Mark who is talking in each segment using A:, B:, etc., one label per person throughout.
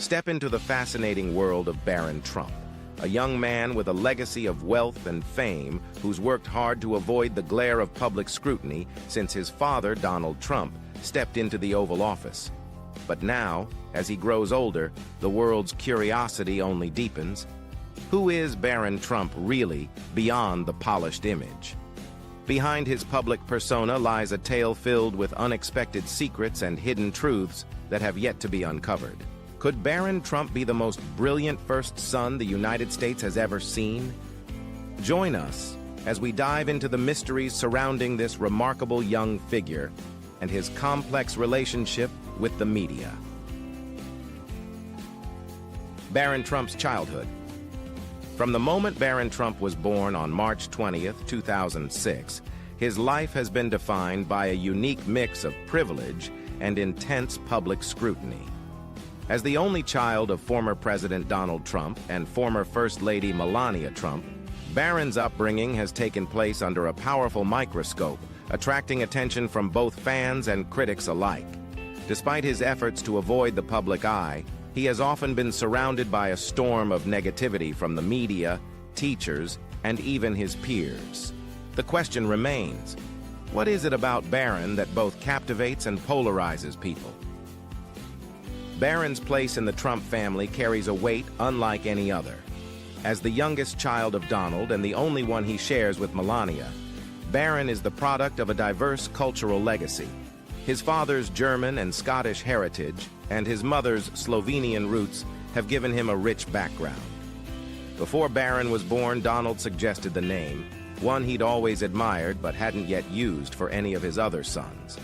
A: Step into the fascinating world of Barron Trump, a young man with a legacy of wealth and fame who's worked hard to avoid the glare of public scrutiny since his father, Donald Trump, stepped into the Oval Office. But now, as he grows older, the world's curiosity only deepens. Who is Barron Trump really, beyond the polished image? Behind his public persona lies a tale filled with unexpected secrets and hidden truths that have yet to be uncovered. Could Barron Trump be the most brilliant first son the United States has ever seen? Join us as we dive into the mysteries surrounding this remarkable young figure and his complex relationship with the media. Barron Trump's childhood. From the moment Barron Trump was born on March 20th, 2006, his life has been defined by a unique mix of privilege and intense public scrutiny. As the only child of former President Donald Trump and former First Lady Melania Trump, Barron's upbringing has taken place under a powerful microscope, attracting attention from both fans and critics alike. Despite his efforts to avoid the public eye, he has often been surrounded by a storm of negativity from the media, teachers, and even his peers. The question remains, what is it about Barron that both captivates and polarizes people? Barron's place in the Trump family carries a weight unlike any other. As the youngest child of Donald and the only one he shares with Melania, Barron is the product of a diverse cultural legacy. His father's German and Scottish heritage and his mother's Slovenian roots have given him a rich background. Before Barron was born, Donald suggested the name, one he'd always admired but hadn't yet used for any of his other sons.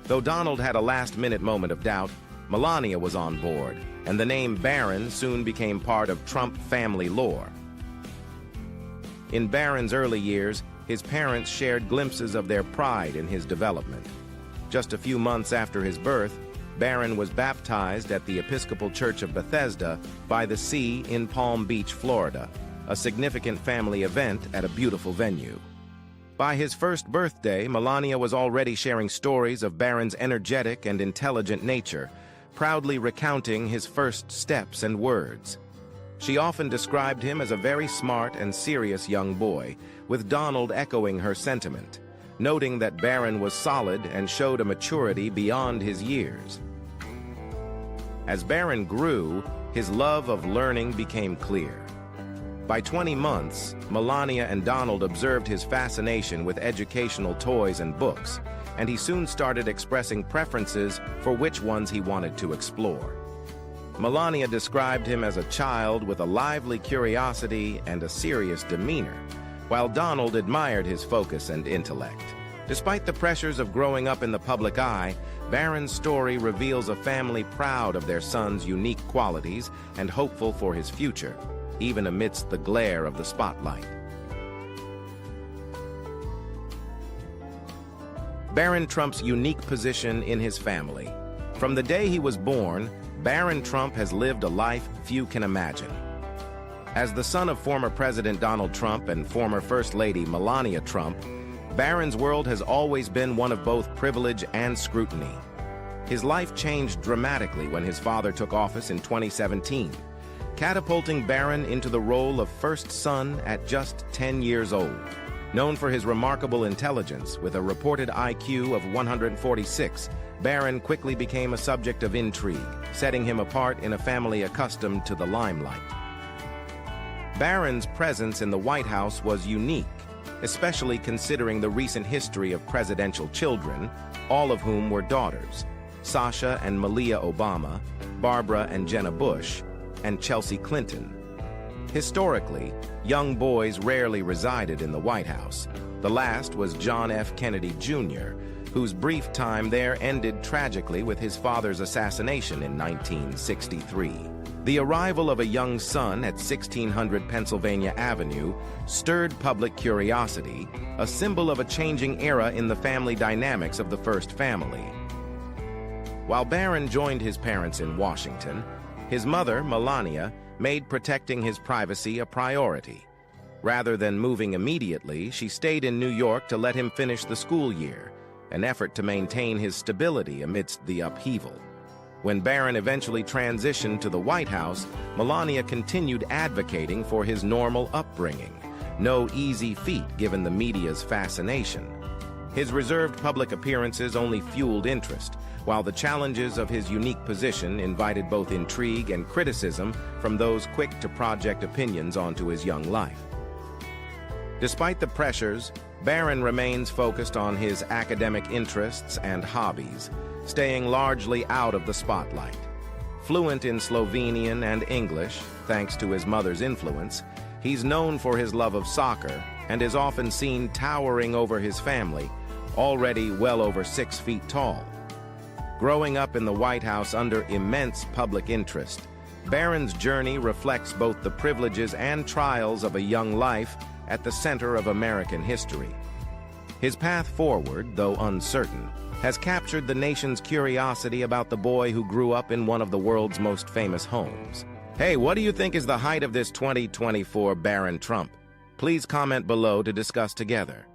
A: Though Donald had a last-minute moment of doubt, Melania was on board, and the name Barron soon became part of Trump family lore. In Barron's early years, his parents shared glimpses of their pride in his development. Just a few months after his birth, Barron was baptized at the Episcopal Church of Bethesda by the Sea in Palm Beach, Florida, a significant family event at a beautiful venue. By his first birthday, Melania was already sharing stories of Barron's energetic and intelligent nature, proudly recounting his first steps and words. She often described him as a very smart and serious young boy, with Donald echoing her sentiment, noting that Barron was solid and showed a maturity beyond his years. As Barron grew, his love of learning became clear. By 20 months, Melania and Donald observed his fascination with educational toys and books, and he soon started expressing preferences for which ones he wanted to explore. Melania described him as a child with a lively curiosity and a serious demeanor, while Donald admired his focus and intellect. Despite the pressures of growing up in the public eye, Barron's story reveals a family proud of their son's unique qualities and hopeful for his future, even amidst the glare of the spotlight. Barron Trump's unique position in his family. From the day he was born, Barron Trump has lived a life few can imagine. As the son of former President Donald Trump and former First Lady Melania Trump, Barron's world has always been one of both privilege and scrutiny. His life changed dramatically when his father took office in 2017, catapulting Barron into the role of first son at just 10 years old. Known for his remarkable intelligence, with a reported IQ of 146, Barron quickly became a subject of intrigue, setting him apart in a family accustomed to the limelight. Barron's presence in the White House was unique, especially considering the recent history of presidential children, all of whom were daughters: Sasha and Malia Obama, Barbara and Jenna Bush, and Chelsea Clinton. Historically, young boys rarely resided in the White House. The last was John F. Kennedy Jr., whose brief time there ended tragically with his father's assassination in 1963. The arrival of a young son at 1600 Pennsylvania Avenue stirred public curiosity, a symbol of a changing era in the family dynamics of the first family. While Barron joined his parents in Washington, his mother, Melania, made protecting his privacy a priority. Rather than moving immediately, she stayed in New York to let him finish the school year, an effort to maintain his stability amidst the upheaval. When Barron eventually transitioned to the White House, Melania continued advocating for his normal upbringing. No easy feat given the media's fascination. His reserved public appearances only fueled interest, while the challenges of his unique position invited both intrigue and criticism from those quick to project opinions onto his young life. Despite the pressures, Barron remains focused on his academic interests and hobbies, staying largely out of the spotlight. Fluent in Slovenian and English, thanks to his mother's influence, he's known for his love of soccer and is often seen towering over his family, already well over 6 feet tall. Growing up in the White House under immense public interest, Barron's journey reflects both the privileges and trials of a young life at the center of American history. His path forward, though uncertain, has captured the nation's curiosity about the boy who grew up in one of the world's most famous homes. Hey, what do you think is the height of this 2024 Barron Trump? Please comment below to discuss together.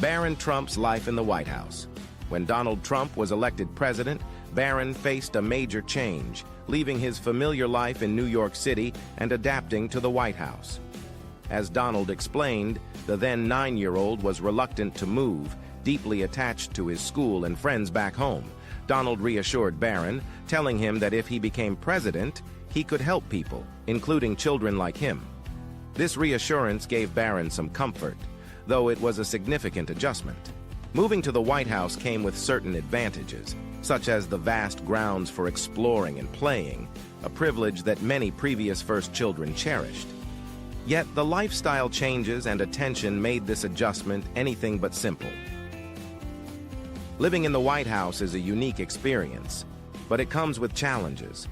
A: Barron Trump's life in the White House. When Donald Trump was elected president, Barron faced a major change, leaving his familiar life in New York City and adapting to the White House. As Donald explained, the then 9-year-old was reluctant to move, deeply attached to his school and friends back home. Donald reassured Barron, telling him that if he became president, he could help people, including children like him. This reassurance gave Barron some comfort, though it was a significant adjustment. Moving to the White House came with certain advantages, such as the vast grounds for exploring and playing, a privilege that many previous first children cherished. Yet the lifestyle changes and attention made this adjustment anything but simple. Living in the White House is a unique experience, but it comes with challenges.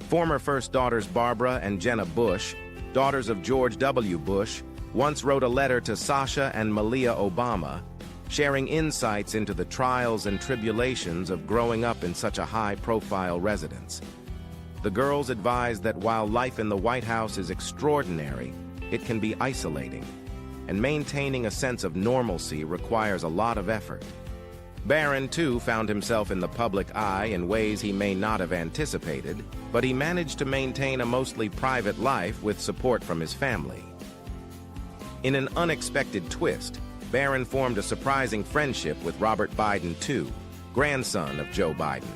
A: Former first daughters Barbara and Jenna Bush, daughters of George W. Bush, once wrote a letter to Sasha and Malia Obama, sharing insights into the trials and tribulations of growing up in such a high-profile residence. The girls advised that while life in the White House is extraordinary, it can be isolating, and maintaining a sense of normalcy requires a lot of effort. Barron, too, found himself in the public eye in ways he may not have anticipated, but he managed to maintain a mostly private life with support from his family. In an unexpected twist, Barron formed a surprising friendship with Robert Biden, II, grandson of Joe Biden.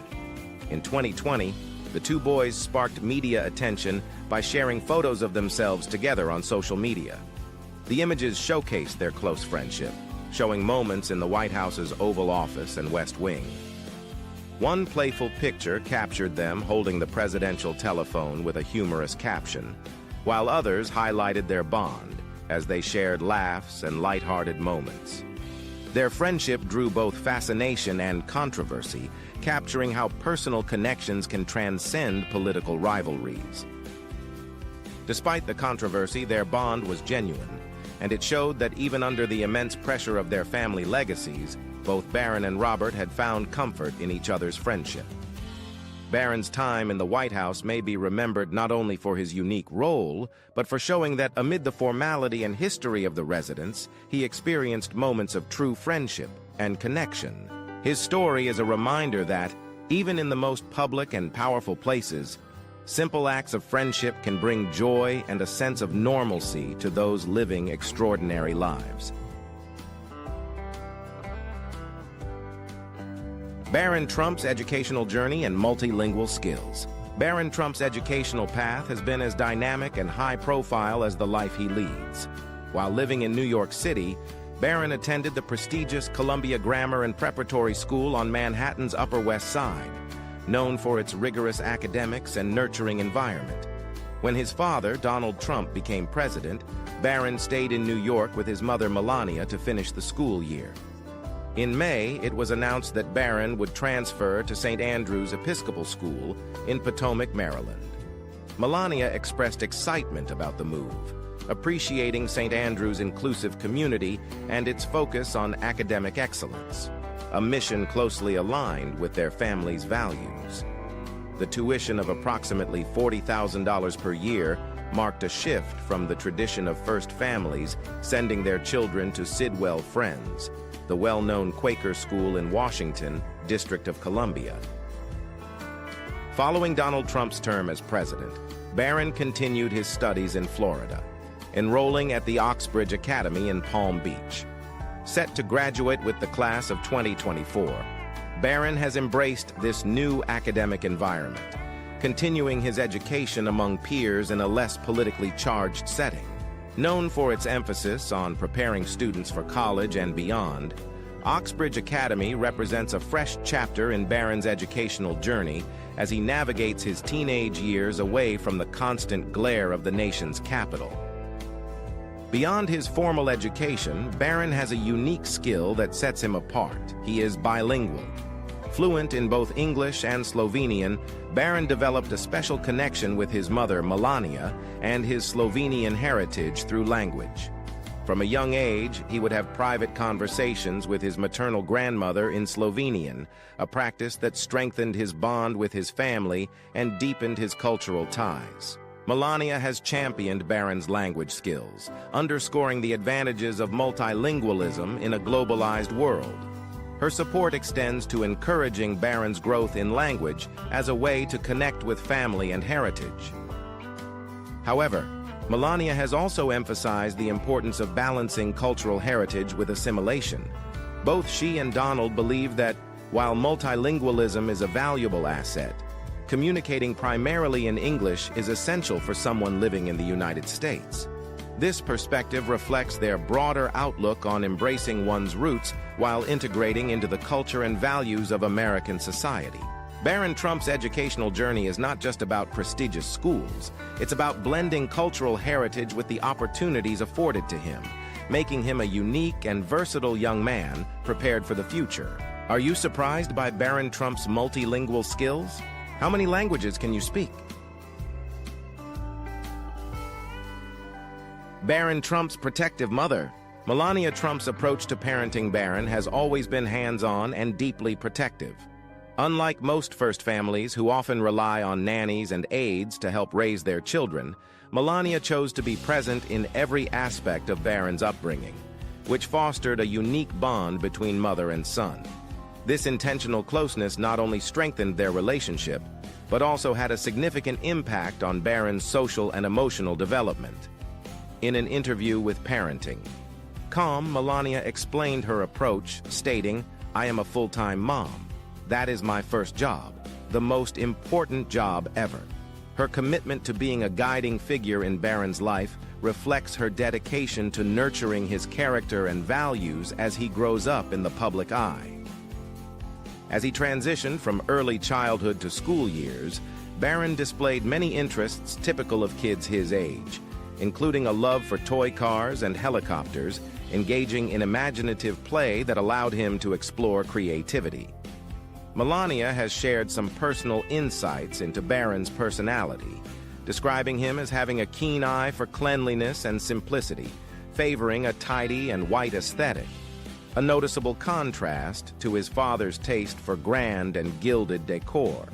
A: In 2020, the two boys sparked media attention by sharing photos of themselves together on social media. The images showcased their close friendship, showing moments in the White House's Oval Office and West Wing. One playful picture captured them holding the presidential telephone with a humorous caption, while others highlighted their bond as they shared laughs and lighthearted moments. Their friendship drew both fascination and controversy, capturing how personal connections can transcend political rivalries. Despite the controversy, their bond was genuine, and it showed that even under the immense pressure of their family legacies, both Barron and Robert had found comfort in each other's friendship. Barron's time in the White House may be remembered not only for his unique role, but for showing that amid the formality and history of the residence, he experienced moments of true friendship and connection. His story is a reminder that, even in the most public and powerful places, simple acts of friendship can bring joy and a sense of normalcy to those living extraordinary lives. Barron Trump's educational journey and multilingual skills. Barron Trump's educational path has been as dynamic and high-profile as the life he leads. While living in New York City, Barron attended the prestigious Columbia Grammar and Preparatory School on Manhattan's Upper West Side, known for its rigorous academics and nurturing environment. When his father, Donald Trump, became president, Barron stayed in New York with his mother, Melania, to finish the school year. In May, it was announced that Barron would transfer to St. Andrew's Episcopal School in Potomac, Maryland. Melania expressed excitement about the move, appreciating St. Andrew's inclusive community and its focus on academic excellence, a mission closely aligned with their family's values. The tuition of approximately $40,000 per year marked a shift from the tradition of first families sending their children to Sidwell Friends, the well-known Quaker school in Washington, District of Columbia. Following Donald Trump's term as president, Barron continued his studies in Florida, enrolling at the Oxbridge Academy in Palm Beach. Set to graduate with the class of 2024, Barron has embraced this new academic environment, continuing his education among peers in a less politically charged setting. Known for its emphasis on preparing students for college and beyond, Oxbridge Academy represents a fresh chapter in Barron's educational journey as he navigates his teenage years away from the constant glare of the nation's capital. Beyond his formal education, Barron has a unique skill that sets him apart. He is bilingual. Fluent in both English and Slovenian, Barron developed a special connection with his mother, Melania, and his Slovenian heritage through language. From a young age, he would have private conversations with his maternal grandmother in Slovenian, a practice that strengthened his bond with his family and deepened his cultural ties. Melania has championed Barron's language skills, underscoring the advantages of multilingualism in a globalized world. Her support extends to encouraging Barron's growth in language as a way to connect with family and heritage. However, Melania has also emphasized the importance of balancing cultural heritage with assimilation. Both she and Donald believe that, while multilingualism is a valuable asset, communicating primarily in English is essential for someone living in the United States. This perspective reflects their broader outlook on embracing one's roots while integrating into the culture and values of American society. Barron Trump's educational journey is not just about prestigious schools. It's about blending cultural heritage with the opportunities afforded to him, making him a unique and versatile young man prepared for the future. Are you surprised by Barron Trump's multilingual skills? How many languages can you speak? Barron Trump's protective mother. Melania Trump's approach to parenting Barron has always been hands-on and deeply protective. Unlike most first families who often rely on nannies and aides to help raise their children, Melania chose to be present in every aspect of Barron's upbringing, which fostered a unique bond between mother and son. This intentional closeness not only strengthened their relationship, but also had a significant impact on Barron's social and emotional development. In an interview with Parenting, Melania explained her approach, stating, "I am a full-time mom. That is my first job, the most important job ever." Her commitment to being a guiding figure in Barron's life reflects her dedication to nurturing his character and values as he grows up in the public eye. As he transitioned from early childhood to school years, Barron displayed many interests typical of kids his age, including a love for toy cars and helicopters, engaging in imaginative play that allowed him to explore creativity. Melania has shared some personal insights into Barron's personality, describing him as having a keen eye for cleanliness and simplicity, favoring a tidy and white aesthetic, a noticeable contrast to his father's taste for grand and gilded decor.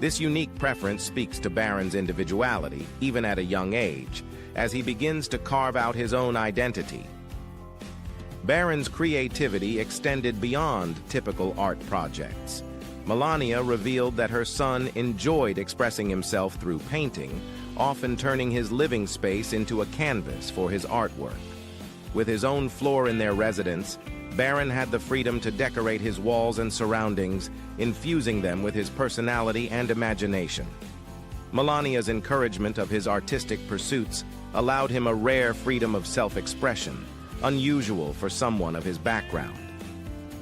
A: This unique preference speaks to Barron's individuality, even at a young age, as he begins to carve out his own identity. Barron's creativity extended beyond typical art projects. Melania revealed that her son enjoyed expressing himself through painting, often turning his living space into a canvas for his artwork. With his own floor in their residence, Barron had the freedom to decorate his walls and surroundings, infusing them with his personality and imagination. Melania's encouragement of his artistic pursuits allowed him a rare freedom of self-expression, unusual for someone of his background.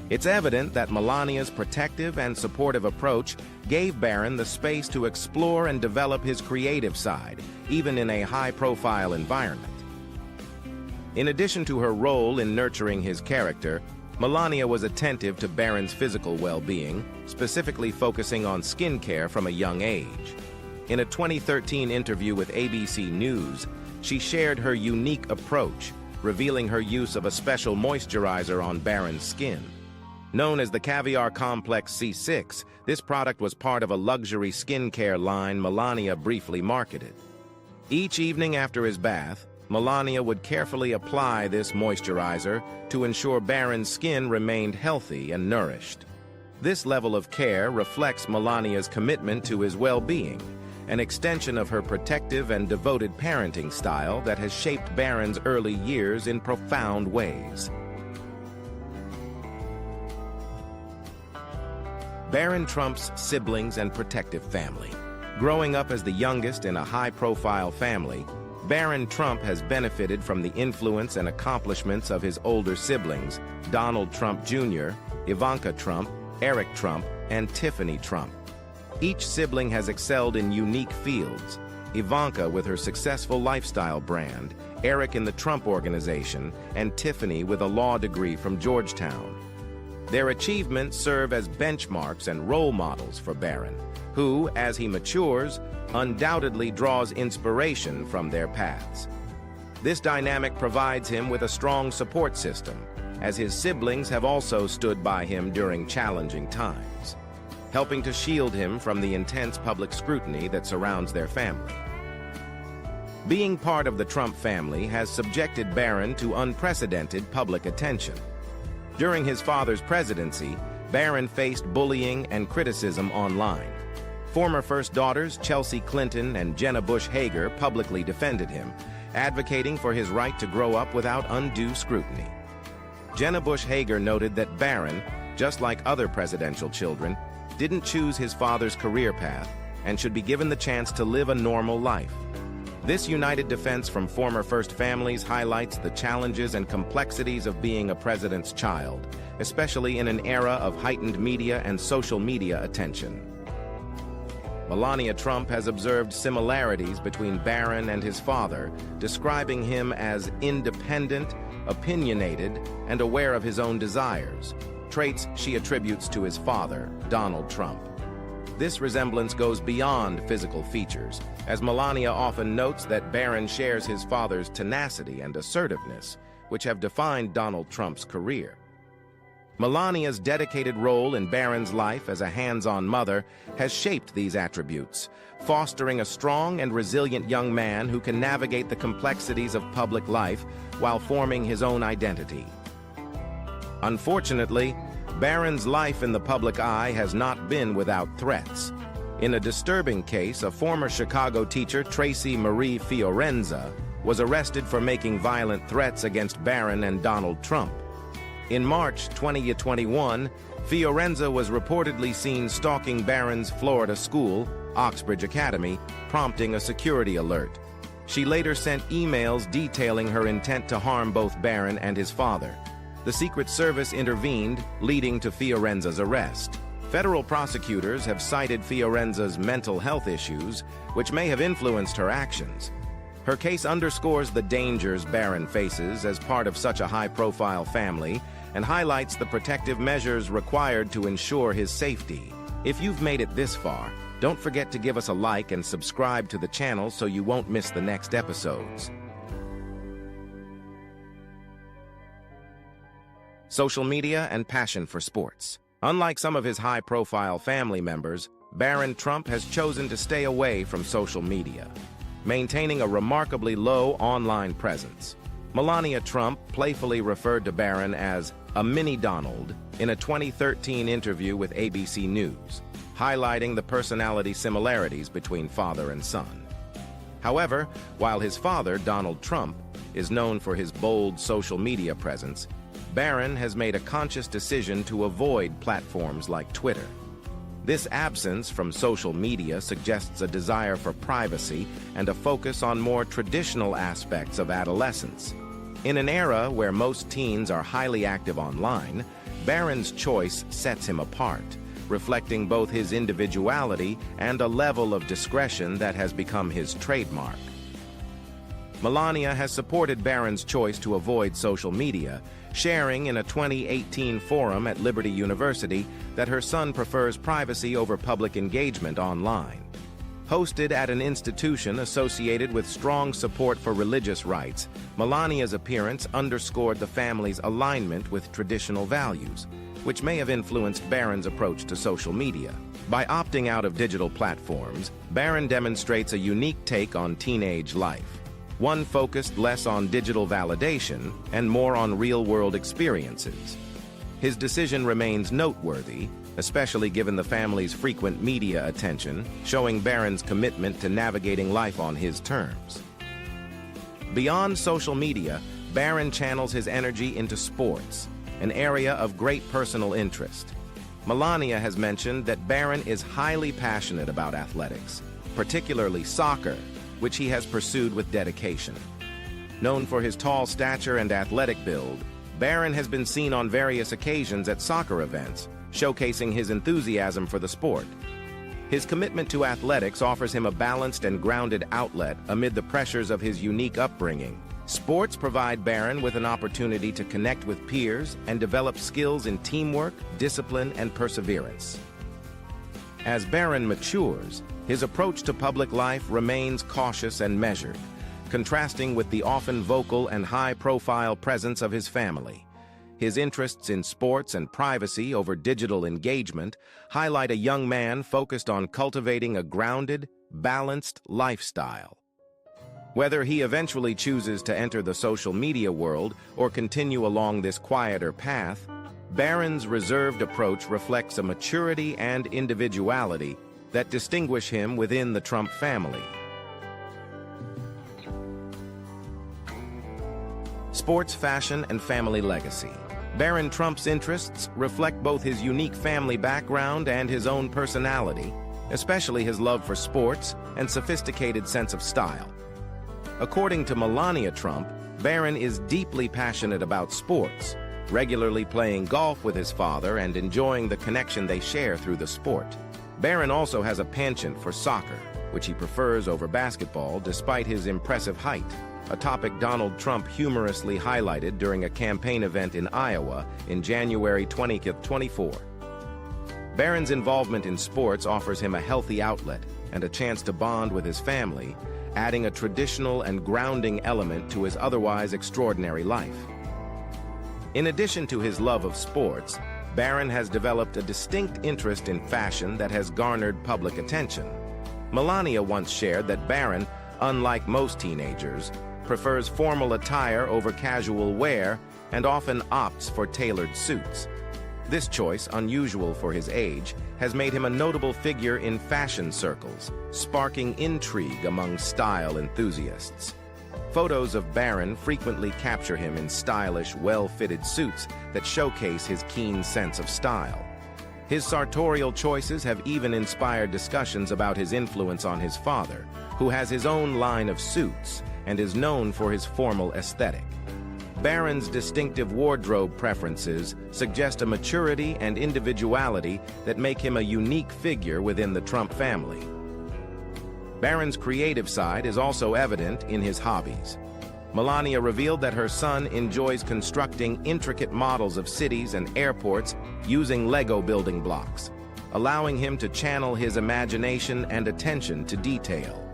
A: It's evident that Melania's protective and supportive approach gave Barron the space to explore and develop his creative side, even in a high-profile environment. In addition to her role in nurturing his character, Melania was attentive to Barron's physical well-being, specifically focusing on skincare from a young age. In a 2013 interview with ABC News, she shared her unique approach, revealing her use of a special moisturizer on Barron's skin. Known as the Caviar Complex C6, this product was part of a luxury skincare line Melania briefly marketed. Each evening after his bath, Melania would carefully apply this moisturizer to ensure Barron's skin remained healthy and nourished. This level of care reflects Melania's commitment to his well-being, an extension of her protective and devoted parenting style that has shaped Barron's early years in profound ways. Barron Trump's siblings and protective family. Growing up as the youngest in a high-profile family, Barron Trump has benefited from the influence and accomplishments of his older siblings, Donald Trump Jr., Ivanka Trump, Eric Trump, and Tiffany Trump. Each sibling has excelled in unique fields, Ivanka with her successful lifestyle brand, Eric in the Trump Organization, and Tiffany with a law degree from Georgetown. Their achievements serve as benchmarks and role models for Barron, who, as he matures, undoubtedly draws inspiration from their paths. This dynamic provides him with a strong support system, as his siblings have also stood by him during challenging times, helping to shield him from the intense public scrutiny that surrounds their family. Being part of the Trump family has subjected Barron to unprecedented public attention. During his father's presidency, Barron faced bullying and criticism online. Former First Daughters Chelsea Clinton and Jenna Bush Hager publicly defended him, advocating for his right to grow up without undue scrutiny. Jenna Bush Hager noted that Barron, just like other presidential children, didn't choose his father's career path and should be given the chance to live a normal life. This united defense from former First families highlights the challenges and complexities of being a president's child, especially in an era of heightened media and social media attention. Melania Trump has observed similarities between Barron and his father, describing him as independent, opinionated, and aware of his own desires, traits she attributes to his father, Donald Trump. This resemblance goes beyond physical features, as Melania often notes that Barron shares his father's tenacity and assertiveness, which have defined Donald Trump's career. Melania's dedicated role in Barron's life as a hands-on mother has shaped these attributes, fostering a strong and resilient young man who can navigate the complexities of public life while forming his own identity. Unfortunately, Barron's life in the public eye has not been without threats. In a disturbing case, a former Chicago teacher, Tracy Marie Fiorenza, was arrested for making violent threats against Barron and Donald Trump. In March 2021, Fiorenza was reportedly seen stalking Barron's Florida school, Oxbridge Academy, prompting a security alert. She later sent emails detailing her intent to harm both Barron and his father. The Secret Service intervened, leading to Fiorenza's arrest. Federal prosecutors have cited Fiorenza's mental health issues, which may have influenced her actions. Her case underscores the dangers Barron faces as part of such a high-profile family and highlights the protective measures required to ensure his safety. If you've made it this far, don't forget to give us a like and subscribe to the channel so you won't miss the next episodes. Social media and passion for sports. Unlike some of his high-profile family members, Barron Trump has chosen to stay away from social media, maintaining a remarkably low online presence. Melania Trump playfully referred to Barron as a mini Donald in a 2013 interview with ABC News, highlighting the personality similarities between father and son. However, while his father, Donald Trump, is known for his bold social media presence, Barron has made a conscious decision to avoid platforms like Twitter. This absence from social media suggests a desire for privacy and a focus on more traditional aspects of adolescence. In an era where most teens are highly active online, Barron's choice sets him apart, reflecting both his individuality and a level of discretion that has become his trademark. Melania has supported Barron's choice to avoid social media, sharing in a 2018 forum at Liberty University that her son prefers privacy over public engagement online. Hosted at an institution associated with strong support for religious rights, Melania's appearance underscored the family's alignment with traditional values. which may have influenced Barron's approach to social media. By opting out of digital platforms, Barron demonstrates a unique take on teenage life, one focused less on digital validation and more on real-world experiences. His decision remains noteworthy, especially given the family's frequent media attention, showing Barron's commitment to navigating life on his terms. Beyond social media, Barron channels his energy into sports, an area of great personal interest. Melania has mentioned that Barron is highly passionate about athletics, particularly soccer, which he has pursued with dedication. Known for his tall stature and athletic build, Barron has been seen on various occasions at soccer events, showcasing his enthusiasm for the sport. His commitment to athletics offers him a balanced and grounded outlet amid the pressures of his unique upbringing. Sports provide Barron with an opportunity to connect with peers and develop skills in teamwork, discipline, and perseverance. As Barron matures, his approach to public life remains cautious and measured, contrasting with the often vocal and high-profile presence of his family. His interests in sports and privacy over digital engagement highlight a young man focused on cultivating a grounded, balanced lifestyle. Whether he eventually chooses to enter the social media world or continue along this quieter path, Barron's reserved approach reflects a maturity and individuality that distinguish him within the Trump family. Sports, fashion, and family legacy. Barron Trump's interests reflect both his unique family background and his own personality, especially his love for sports and sophisticated sense of style. According to Melania Trump, Barron is deeply passionate about sports, regularly playing golf with his father and enjoying the connection they share through the sport. Barron also has a penchant for soccer, which he prefers over basketball despite his impressive height, a topic Donald Trump humorously highlighted during a campaign event in Iowa in January 2024. Barron's involvement in sports offers him a healthy outlet and a chance to bond with his family, adding a traditional and grounding element to his otherwise extraordinary life. In addition to his love of sports, Barron has developed a distinct interest in fashion that has garnered public attention. Melania once shared that Barron, unlike most teenagers, prefers formal attire over casual wear and often opts for tailored suits. This choice, unusual for his age, has made him a notable figure in fashion circles, sparking intrigue among style enthusiasts. Photos of Barron frequently capture him in stylish, well-fitted suits that showcase his keen sense of style. His sartorial choices have even inspired discussions about his influence on his father, who has his own line of suits and is known for his formal aesthetic. Barron's distinctive wardrobe preferences suggest a maturity and individuality that make him a unique figure within the Trump family. Barron's creative side is also evident in his hobbies. Melania revealed that her son enjoys constructing intricate models of cities and airports using Lego building blocks, allowing him to channel his imagination and attention to detail.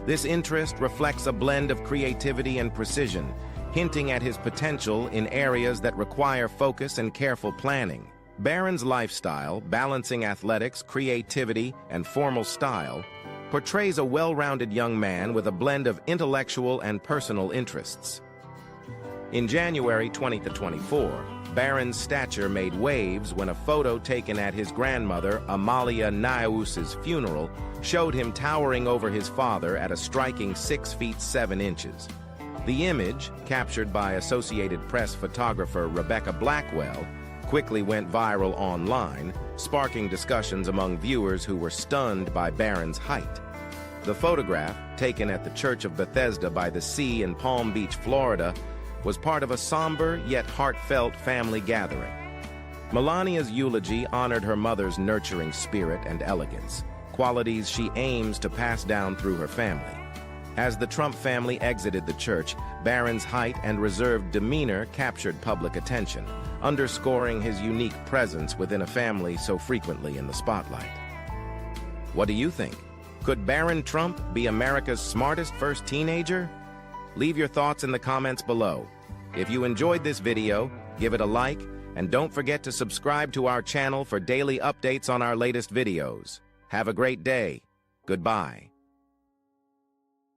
A: This interest reflects a blend of creativity and precision, hinting at his potential in areas that require focus and careful planning. Barron's lifestyle, balancing athletics, creativity, and formal style, portrays a well-rounded young man with a blend of intellectual and personal interests. In January 2024, Barron's stature made waves when a photo taken at his grandmother Amalia Naus's funeral showed him towering over his father at a striking 6 feet 7 inches. The image, captured by Associated Press photographer Rebecca Blackwell, quickly went viral online, sparking discussions among viewers who were stunned by Barron's height. The photograph, taken at the Church of Bethesda by the Sea in Palm Beach, Florida, was part of a somber yet heartfelt family gathering. Melania's eulogy honored her mother's nurturing spirit and elegance, qualities she aims to pass down through her family. As the Trump family exited the church, Barron's height and reserved demeanor captured public attention, underscoring his unique presence within a family so frequently in the spotlight. What do you think? Could Barron Trump be America's smartest first teenager? Leave your thoughts in the comments below. If you enjoyed this video, give it a like And don't forget to subscribe to our channel for daily updates on our latest videos. Have a great day. Goodbye.